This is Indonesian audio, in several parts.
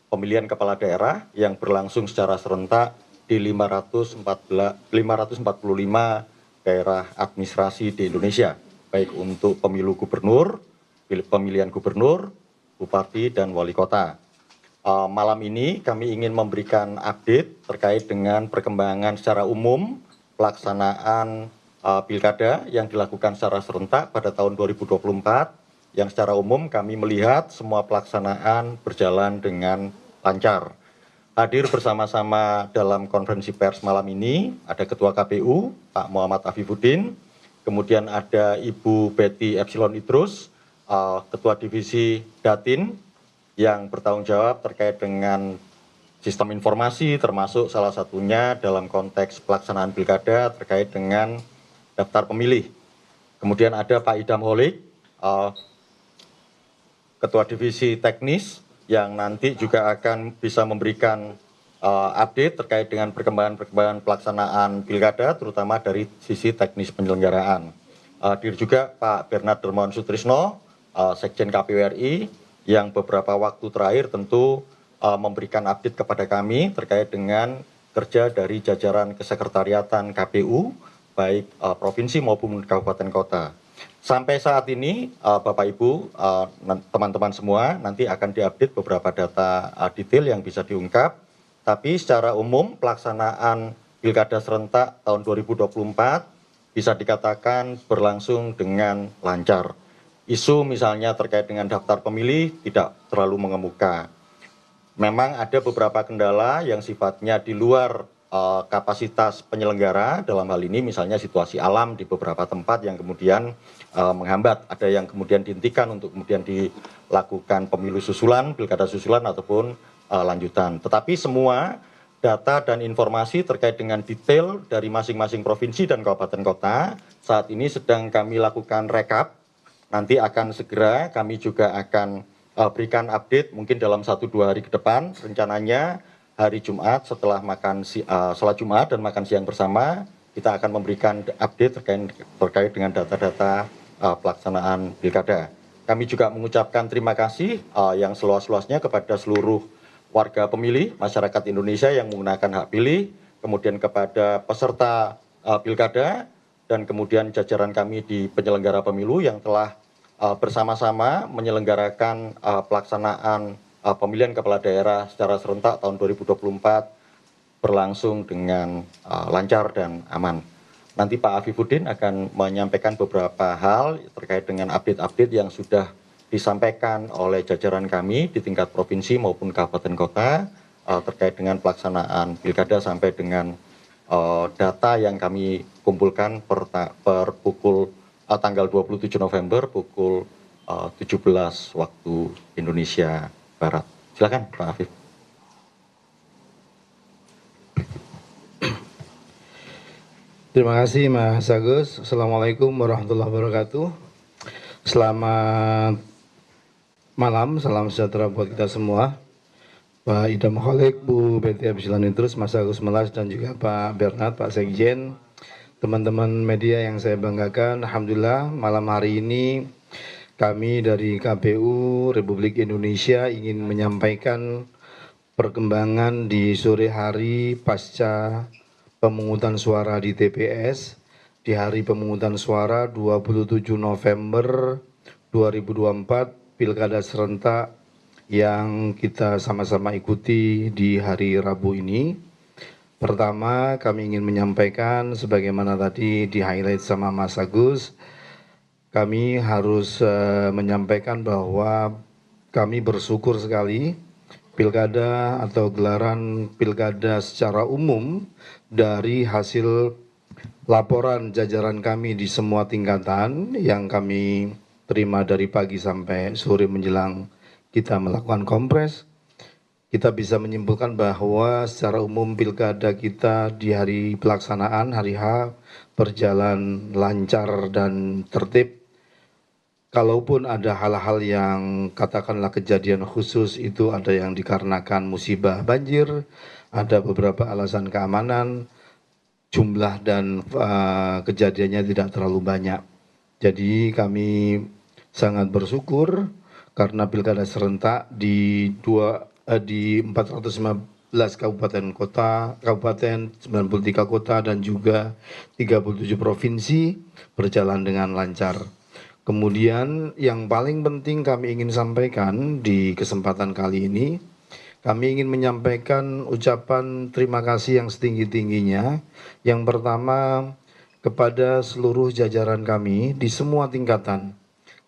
pemilihan kepala daerah yang berlangsung secara serentak di 545 daerah administrasi di Indonesia, baik untuk pemilu gubernur, pemilihan gubernur, bupati, dan wali kota. Malam ini kami ingin memberikan update terkait dengan perkembangan secara umum pelaksanaan pilkada yang dilakukan secara serentak pada tahun 2024, yang secara umum kami melihat semua pelaksanaan berjalan dengan lancar. Hadir bersama-sama dalam konferensi pers malam ini ada Ketua KPU, Pak Muhammad Afifuddin, kemudian ada Ibu Betty Epsilon Idrus, Ketua Divisi Datin, yang bertanggung jawab terkait dengan sistem informasi, termasuk salah satunya dalam konteks pelaksanaan pilkada terkait dengan daftar pemilih. Kemudian ada Pak Idam Holik, Ketua Divisi Teknis, yang nanti juga akan bisa memberikan update terkait dengan perkembangan pelaksanaan pilkada, terutama dari sisi teknis penyelenggaraan. Hadir juga Pak Bernard Dermawan Sutrisno, Sekjen KPU RI, yang beberapa waktu terakhir tentu memberikan update kepada kami terkait dengan kerja dari jajaran kesekretariatan KPU, baik provinsi maupun kabupaten kota. Sampai saat ini, Bapak Ibu, teman-teman semua, nanti akan diupdate beberapa data detail yang bisa diungkap. Tapi secara umum, pelaksanaan Pilkada serentak tahun 2024 bisa dikatakan berlangsung dengan lancar. Isu misalnya terkait dengan daftar pemilih tidak terlalu mengemuka. Memang ada beberapa kendala yang sifatnya di luar kapasitas penyelenggara, dalam hal ini misalnya situasi alam di beberapa tempat yang kemudian menghambat, ada yang kemudian dihentikan untuk kemudian dilakukan pemilu susulan, pilkada susulan ataupun lanjutan. Tetapi semua data dan informasi terkait dengan detail dari masing-masing provinsi dan kabupaten kota saat ini sedang kami lakukan rekap. Nanti akan segera kami juga akan berikan update mungkin dalam 1-2 hari ke depan, rencananya hari Jumat setelah sholat Jumat dan makan siang bersama, kita akan memberikan update terkait dengan data-data pelaksanaan pilkada. Kami juga mengucapkan terima kasih yang seluas-luasnya kepada seluruh warga pemilih, masyarakat Indonesia yang menggunakan hak pilih, kemudian kepada peserta pilkada, dan kemudian jajaran kami di penyelenggara pemilu yang telah bersama-sama menyelenggarakan pelaksanaan pemilihan kepala daerah secara serentak tahun 2024 berlangsung dengan lancar dan aman. Nanti Pak Afifuddin akan menyampaikan beberapa hal terkait dengan update-update yang sudah disampaikan oleh jajaran kami di tingkat provinsi maupun kabupaten kota terkait dengan pelaksanaan pilkada sampai dengan data yang kami kumpulkan per pukul tanggal 27 November pukul 17 waktu Indonesia Barat. Silakan Pak Afif. Terima kasih Mas Agus. Assalamualaikum warahmatullahi wabarakatuh. Selamat malam, salam sejahtera buat kita semua. Pak Idam Holik, Bu Betty Epsilon Idrus, Mas Agus Melas, dan juga Pak Bernard, Pak Sekjen, teman-teman media yang saya banggakan. Alhamdulillah malam hari ini kami dari KPU Republik Indonesia ingin menyampaikan perkembangan di sore hari pasca pemungutan suara di TPS di hari pemungutan suara 27 November 2024 Pilkada serentak yang kita sama-sama ikuti di hari Rabu ini. Pertama, kami ingin menyampaikan sebagaimana tadi di-highlight sama Mas Agus, kami harus menyampaikan bahwa kami bersyukur sekali pilkada atau gelaran pilkada secara umum dari hasil laporan jajaran kami di semua tingkatan yang kami terima dari pagi sampai sore menjelang kita melakukan kompres. Kita bisa menyimpulkan bahwa secara umum pilkada kita di hari pelaksanaan, hari H, berjalan lancar dan tertib. Kalaupun ada hal-hal yang katakanlah kejadian khusus itu ada yang dikarenakan musibah banjir, ada beberapa alasan keamanan, jumlah dan kejadiannya tidak terlalu banyak. Jadi kami sangat bersyukur karena pilkada serentak di di 415 kabupaten kota, 93 kota dan juga 37 provinsi berjalan dengan lancar. Kemudian yang paling penting kami ingin sampaikan di kesempatan kali ini, kami ingin menyampaikan ucapan terima kasih yang setinggi-tingginya. Yang pertama kepada seluruh jajaran kami di semua tingkatan,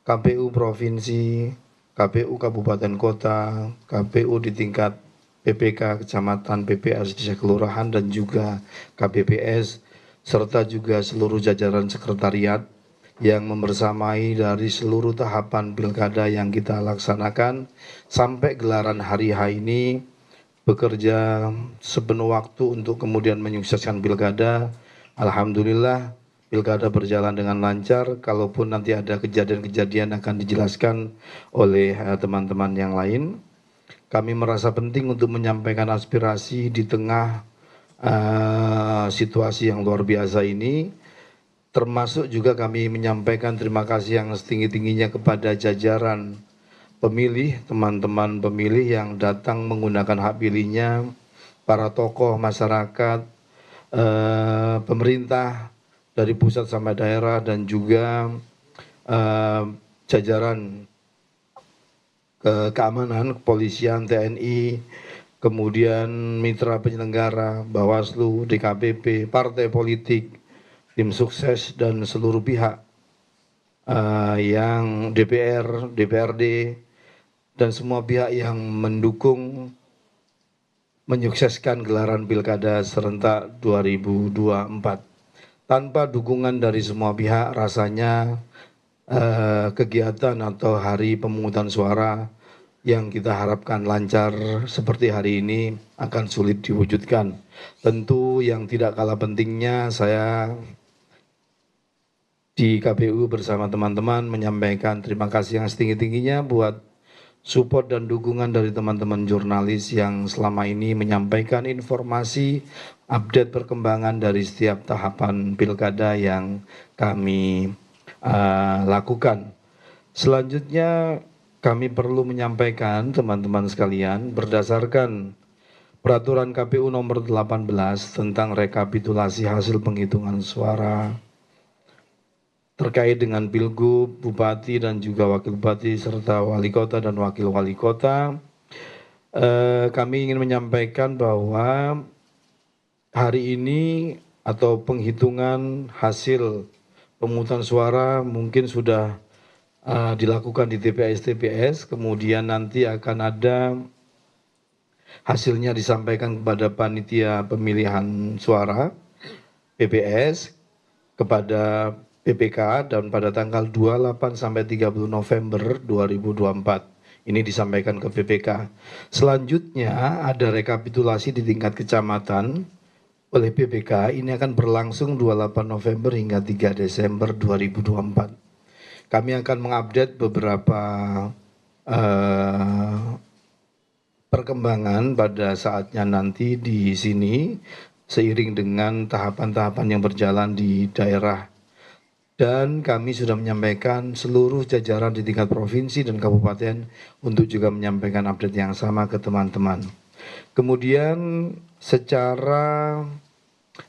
KPU Provinsi, KPU Kabupaten Kota, KPU di tingkat PPK, Kecamatan, PPS, Desa Kelurahan, dan juga KPPS, serta juga seluruh jajaran sekretariat yang membersamai dari seluruh tahapan pilkada yang kita laksanakan sampai gelaran hari H ini, bekerja sepenuh waktu untuk kemudian menyukseskan pilkada. Alhamdulillah pilkada berjalan dengan lancar, kalaupun nanti ada kejadian-kejadian akan dijelaskan oleh teman-teman yang lain. Kami merasa penting untuk menyampaikan aspirasi di tengah situasi yang luar biasa ini. Termasuk juga kami menyampaikan terima kasih yang setinggi-tingginya kepada jajaran pemilih, teman-teman pemilih yang datang menggunakan hak pilihnya, para tokoh masyarakat, pemerintah dari pusat sampai daerah, dan juga jajaran keamanan, kepolisian, TNI, kemudian mitra penyelenggara, Bawaslu, DKPP, partai politik, tim sukses, dan seluruh pihak yang DPR, DPRD, dan semua pihak yang mendukung menyukseskan gelaran Pilkada serentak 2024. Tanpa dukungan dari semua pihak, rasanya kegiatan atau hari pemungutan suara yang kita harapkan lancar seperti hari ini akan sulit diwujudkan. Tentu yang tidak kalah pentingnya, saya di KPU bersama teman-teman menyampaikan terima kasih yang setinggi-tingginya buat support dan dukungan dari teman-teman jurnalis yang selama ini menyampaikan informasi, update perkembangan dari setiap tahapan pilkada yang kami lakukan. Selanjutnya kami perlu menyampaikan teman-teman sekalian, berdasarkan Peraturan KPU nomor 18 tentang rekapitulasi hasil penghitungan suara terkait dengan Pilgub, Bupati, dan juga Wakil Bupati, serta Wali Kota dan Wakil Wali Kota, kami ingin menyampaikan bahwa hari ini atau penghitungan hasil pemungutan suara mungkin sudah dilakukan di TPS-TPS, kemudian nanti akan ada hasilnya disampaikan kepada panitia pemilihan suara PPS, kepada PPK, dan pada tanggal 28 sampai 30 November 2024 ini disampaikan ke PPK. Selanjutnya ada rekapitulasi di tingkat kecamatan oleh PPK, ini akan berlangsung 28 November hingga 3 Desember 2024. Kami akan mengupdate beberapa perkembangan pada saatnya nanti di sini seiring dengan tahapan-tahapan yang berjalan di daerah. Dan kami sudah menyampaikan seluruh jajaran di tingkat provinsi dan kabupaten untuk juga menyampaikan update yang sama ke teman-teman. Kemudian secara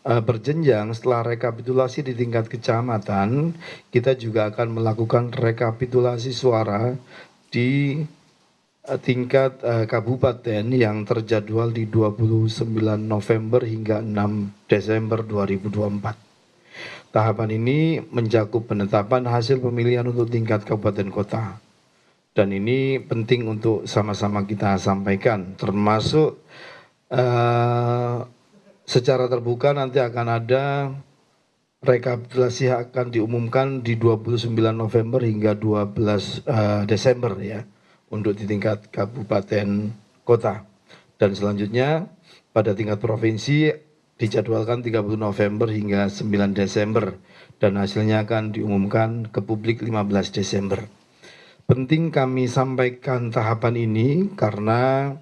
berjenjang setelah rekapitulasi di tingkat kecamatan, kita juga akan melakukan rekapitulasi suara di tingkat kabupaten yang terjadwal di 29 November hingga 6 Desember 2024. Tahapan ini mencakup penetapan hasil pemilihan untuk tingkat kabupaten kota. Dan ini penting untuk sama-sama kita sampaikan, termasuk secara terbuka nanti akan ada rekapitulasi akan diumumkan di 29 November hingga 12 Desember ya, untuk di tingkat kabupaten kota. Dan selanjutnya pada tingkat provinsi dijadwalkan 30 November hingga 9 Desember dan hasilnya akan diumumkan ke publik 15 Desember. Penting kami sampaikan tahapan ini karena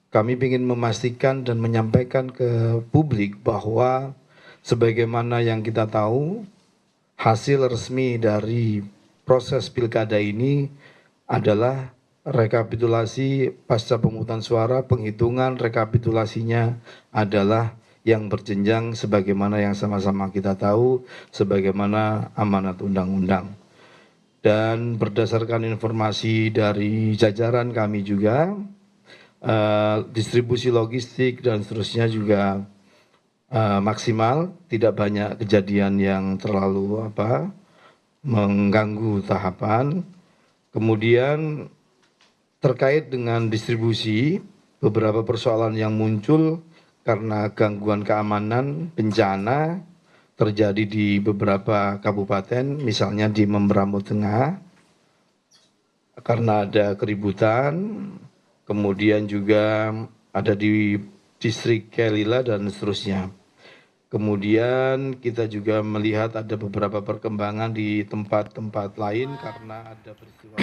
kami ingin memastikan dan menyampaikan ke publik bahwa sebagaimana yang kita tahu, hasil resmi dari proses pilkada ini adalah rekapitulasi pasca pemungutan suara, penghitungan rekapitulasinya adalah yang berjenjang sebagaimana yang sama-sama kita tahu, sebagaimana amanat undang-undang. Dan berdasarkan informasi dari jajaran kami juga, distribusi logistik dan seterusnya juga maksimal, tidak banyak kejadian yang terlalu mengganggu tahapan. Kemudian terkait dengan distribusi, beberapa persoalan yang muncul karena gangguan keamanan, bencana terjadi di beberapa kabupaten, misalnya di Membramo Tengah, karena ada keributan, kemudian juga ada di distrik Kelila dan seterusnya. Kemudian kita juga melihat ada beberapa perkembangan di tempat-tempat lain karena ada peristiwa